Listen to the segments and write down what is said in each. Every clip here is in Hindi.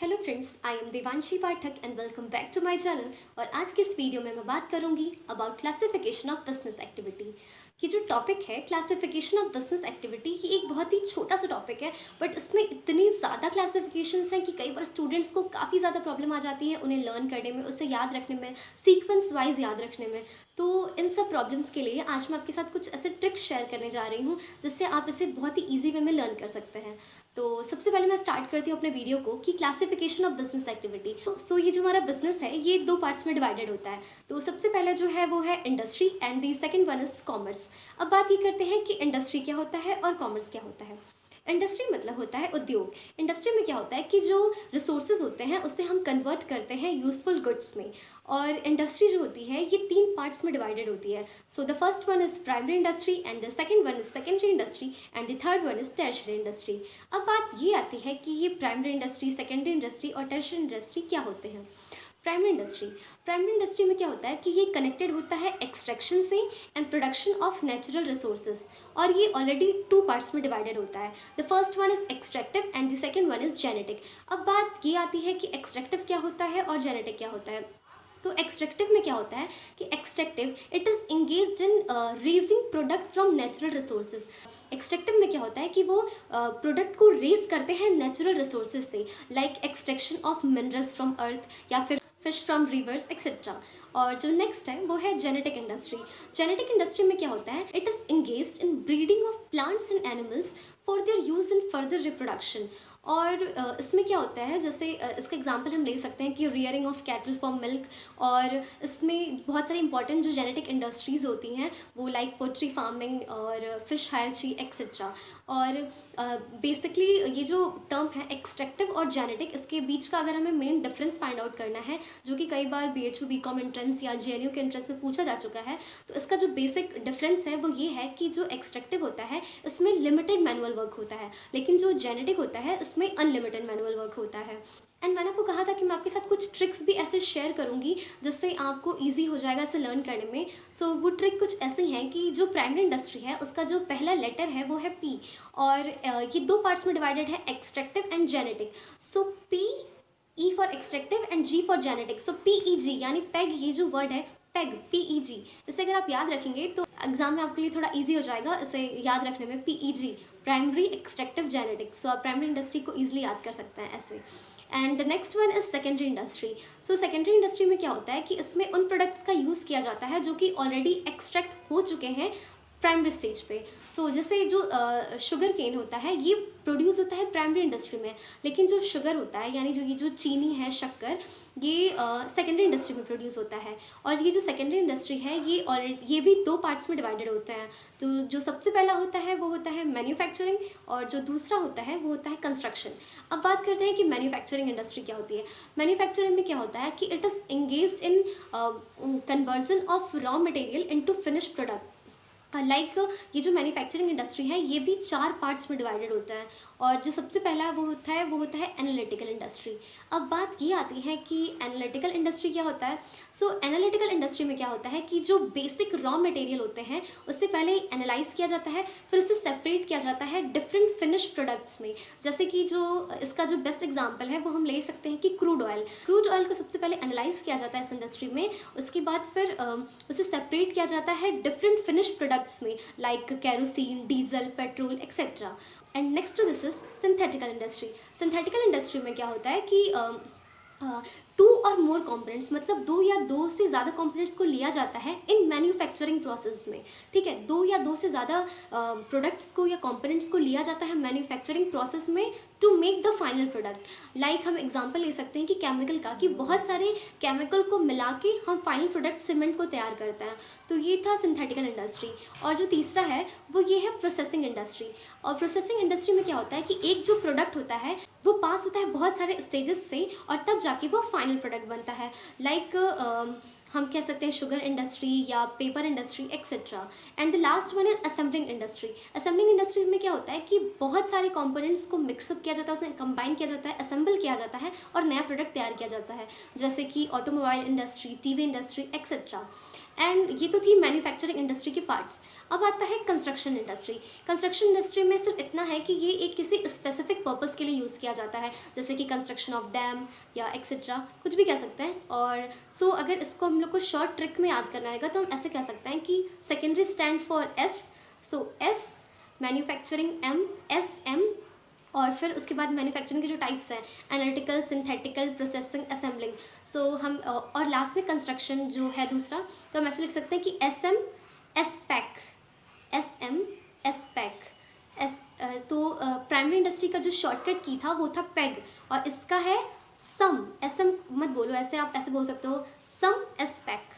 Hello friends, I am Devanshi Pathak and welcome back to my channel. और आज के इस वीडियो में मैं बात करूंगी about classification of business activity. कि जो टॉपिक है क्लासिफिकेशन ऑफ बिजनेस एक्टिविटी, ये एक बहुत ही छोटा सा टॉपिक है, बट इसमें इतनी ज़्यादा क्लासिफिकेशंस हैं कि कई बार स्टूडेंट्स को काफ़ी ज़्यादा प्रॉब्लम आ जाती है उन्हें लर्न करने में, उसे याद रखने में, सीक्वेंस वाइज याद रखने में। तो इन सब प्रॉब्लम्स के लिए आज मैं आपके साथ कुछ ऐसे ट्रिक्स शेयर करने जा रही हूँ जिससे आप इसे बहुत ही ईजी वे में लर्न कर सकते हैं। तो सबसे पहले मैं स्टार्ट करती हूँ अपने वीडियो को कि क्लासिफिकेशन ऑफ बिजनेस एक्टिविटी। सो ये जो हमारा बिजनेस है ये दो पार्ट्स में डिवाइडेड होता है। तो सबसे पहला जो है वो है industry and the second one is commerce. अब बात ये करते हैं कि इंडस्ट्री क्या होता है और कॉमर्स क्या होता है। इंडस्ट्री मतलब होता है उद्योग। इंडस्ट्री में क्या होता है कि जो रिसोर्सेज होते हैं उससे हम कन्वर्ट करते हैं यूजफुल गुड्स में। और इंडस्ट्री जो होती है ये तीन पार्ट्स में डिवाइडेड होती है। So the first one is primary industry and the second one is secondary industry and the third one is tertiary industry. अब बात ये आती है कि ये प्राइमरी इंडस्ट्री, सेकेंडरी इंडस्ट्री और टर्शियरी इंडस्ट्री क्या होते हैं। प्राइमरी इंडस्ट्री में क्या होता है कि ये कनेक्टेड होता है एक्सट्रैक्शन से and production of natural resources. और ये ऑलरेडी टू पार्ट्स में डिवाइडेड होता है। The first one is extractive and the second one is genetic. अब बात ये आती है कि एक्सट्रैक्टिव क्या होता है और जेनेटिक क्या होता है। तो एक्सट्रैक्टिव में क्या होता है कि extractive it is engaged in raising product from natural resources. Extractive में क्या होता है कि वो प्रोडक्ट को रेज करते हैं नेचुरल रिसोर्सेज से, like extraction of minerals from earth या फिर फिश फ्रॉम रिवर्स एक्सेट्रा। और जो नेक्स्ट है वो है जेनेटिक इंडस्ट्री। जेनेटिक इंडस्ट्री में क्या होता है, it is engaged in breeding of plants and animals for their use in further reproduction. और इसमें क्या होता है, जैसे इसका एग्जांपल हम ले सकते हैं कि rearing of cattle for milk. और इसमें बहुत सारी इंपॉर्टेंट जो जेनेटिक इंडस्ट्रीज़ होती हैं वो लाइक पोल्ट्री फार्मिंग और फिश हायरची एक्सेट्रा। और बेसिकली ये जो टर्म है एक्सट्रैक्टिव और जेनेटिक, इसके बीच का अगर हमें मेन डिफरेंस फाइंड आउट करना है, जो कि कई बार BHU BCom एंट्रेंस या JNU के एंट्रेंस में पूछा जा चुका है, तो इसका जो बेसिक डिफरेंस है वो ये है कि जो एक्सट्रैक्टिव होता है इसमें लिमिटेड मैनुअल वर्क होता है, लेकिन जो जेनेटिक होता है इसमें अनलिमिटेड मैनुअल वर्क होता है। एंड मैंने आपको कहा था कि मैं आपके साथ कुछ ट्रिक्स भी ऐसे शेयर करूंगी जिससे आपको इजी हो जाएगा इसे लर्न करने में। सो वो ट्रिक कुछ ऐसे हैं कि जो प्राइमरी इंडस्ट्री है उसका जो पहला लेटर है वो है P। और ये दो पार्ट्स में डिवाइडेड है, extractive and genetic. So PE for extractive and G for genetic. So PEG यानी पेग, ये जो वर्ड है पेग PEG, इसे अगर आप याद रखेंगे तो एग्जाम में आपके लिए थोड़ा ईजी हो जाएगा इसे याद रखने में। PEG primary extractive genetic. So आप प्राइमरी इंडस्ट्री को ईजिली याद कर सकते हैं ऐसे। And the next one is secondary industry. So secondary industry में क्या होता है कि इसमें उन प्रोडक्ट्स का यूज़ किया जाता है जो कि ऑलरेडी एक्सट्रैक्ट हो चुके हैं प्राइमरी स्टेज पे। सो जैसे जो शुगर केन होता है ये प्रोड्यूस होता है प्राइमरी इंडस्ट्री में, लेकिन जो शुगर होता है यानी जो चीनी है, शक्कर, ये सेकेंडरी इंडस्ट्री में प्रोड्यूस होता है। और ये जो सेकेंडरी इंडस्ट्री है ये भी दो पार्ट्स में डिवाइडेड होता है। तो जो सबसे पहला होता है वो होता है मैन्युफैक्चरिंग और जो दूसरा होता है वो होता है कंस्ट्रक्शन। अब बात करते हैं कि मैन्युफैक्चरिंग इंडस्ट्री क्या होती है। मैन्युफैक्चरिंग में क्या होता है कि it is engaged in conversion of raw material into finish product. Like ये जो मैन्युफैक्चरिंग इंडस्ट्री है ये भी चार पार्ट्स में डिवाइडेड होता है। और जो सबसे पहला वो होता है एनालिटिकल इंडस्ट्री। अब बात ये आती है कि एनालिटिकल इंडस्ट्री क्या होता है। सो एनालिटिकल इंडस्ट्री में क्या होता है कि जो बेसिक रॉ मटेरियल होते हैं उससे पहले एनालाइज किया जाता है, फिर उसे सेपरेट किया जाता है डिफरेंट फिनिश प्रोडक्ट्स में। जैसे कि जो इसका जो बेस्ट एग्जाम्पल है वो हम ले सकते हैं कि क्रूड ऑयल को सबसे पहले एनालाइज किया जाता है इस इंडस्ट्री में, उसके बाद फिर उसे सेपरेट किया जाता है डिफरेंट फिनिश प्रोडक्ट्स में, like kerosene, diesel, petrol etcetera. And next to this is synthetical industry. Synthetical industry में क्या होता है कि टू और मोर कंपोनेंट्स, मतलब दो या दो से ज़्यादा कंपोनेंट्स को लिया जाता है इन मैन्युफैक्चरिंग प्रोसेस में। ठीक है, दो या दो से ज़्यादा प्रोडक्ट्स को या कंपोनेंट्स को लिया जाता है मैन्युफैक्चरिंग प्रोसेस में to make the final product. Like हम एग्जांपल ले सकते हैं कि केमिकल का, कि बहुत सारे केमिकल को मिला के हम फाइनल प्रोडक्ट सीमेंट को तैयार करते हैं। तो ये था सिंथेटिकल इंडस्ट्री। और जो तीसरा है वो ये है प्रोसेसिंग इंडस्ट्री। और प्रोसेसिंग इंडस्ट्री में क्या होता है कि एक जो प्रोडक्ट होता है वो पास होता है बहुत सारे स्टेजेस से और तब जाके वो फाइनल प्रोडक्ट बनता है। लाइक हम कह सकते हैं शुगर इंडस्ट्री या paper industry etcetera. And the last one is assembling industry. Assembling industry में क्या होता है कि बहुत सारे कंपोनेंट्स को मिक्सअप किया जाता है, उसमें कंबाइन किया जाता है, असेंबल किया जाता है और नया प्रोडक्ट तैयार किया जाता है, जैसे कि automobile industry, TV industry etcetera. And ये तो थी मैन्युफैक्चरिंग इंडस्ट्री के पार्ट्स। अब आता है कंस्ट्रक्शन इंडस्ट्री। कंस्ट्रक्शन इंडस्ट्री में सिर्फ इतना है कि ये एक किसी स्पेसिफिक पर्पस के लिए यूज़ किया जाता है, जैसे कि कंस्ट्रक्शन ऑफ डैम या एक्सेट्रा, कुछ भी कह सकते हैं। और सो अगर इसको हम लोग को शॉर्ट ट्रिक में याद करना रहेगा तो हम ऐसे कह सकते हैं कि secondary stand for S, so S manufacturing, M S M, और फिर उसके बाद मैन्युफैक्चरिंग के जो टाइप्स हैं analytical, synthetical, processing, assembling. So हम और लास्ट में कंस्ट्रक्शन जो है दूसरा, तो हम ऐसे लिख सकते हैं कि S M S pack, S M S pack S. तो प्राइमरी इंडस्ट्री का जो शॉर्टकट की था वो था पेग, और इसका है सम, एस एम मत बोलो ऐसे, आप ऐसे बोल सकते हो some S pack,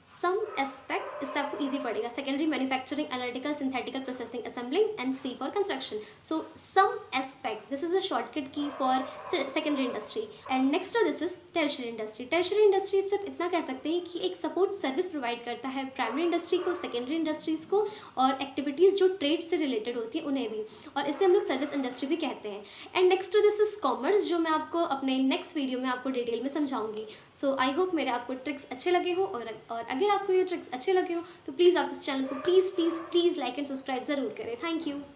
some aspect, इससे आपको ईजी पड़ेगा। Secondary manufacturing, analytical, synthetical, processing, assembling, and C for construction. So some aspect, this is a shortcut key for secondary industry. And next this is tertiary industry. Tertiary industry सिर्फ इतना कह सकते हैं कि एक सपोर्ट सर्विस प्रोवाइड करता है प्राइमरी इंडस्ट्री को, सेकेंडरी इंडस्ट्रीज़ को, और एक्टिविटीज़ जो ट्रेड से रिलेटेड होती है उन्हें भी, और इसे हम लोग सर्विस इंडस्ट्री भी कहते हैं। And next this is commerce, जो मैं आपको अपने नेक्स्ट वीडियो में आपको डिटेल में समझाऊंगी। सो आई होप मेरे आपको ट्रिक्स अच्छे लगे हो, और अगर आपको ये ट्रिक्स अच्छे लगे हो तो प्लीज़ आप इस चैनल को please please please like and subscribe ज़रूर करें। Thank you.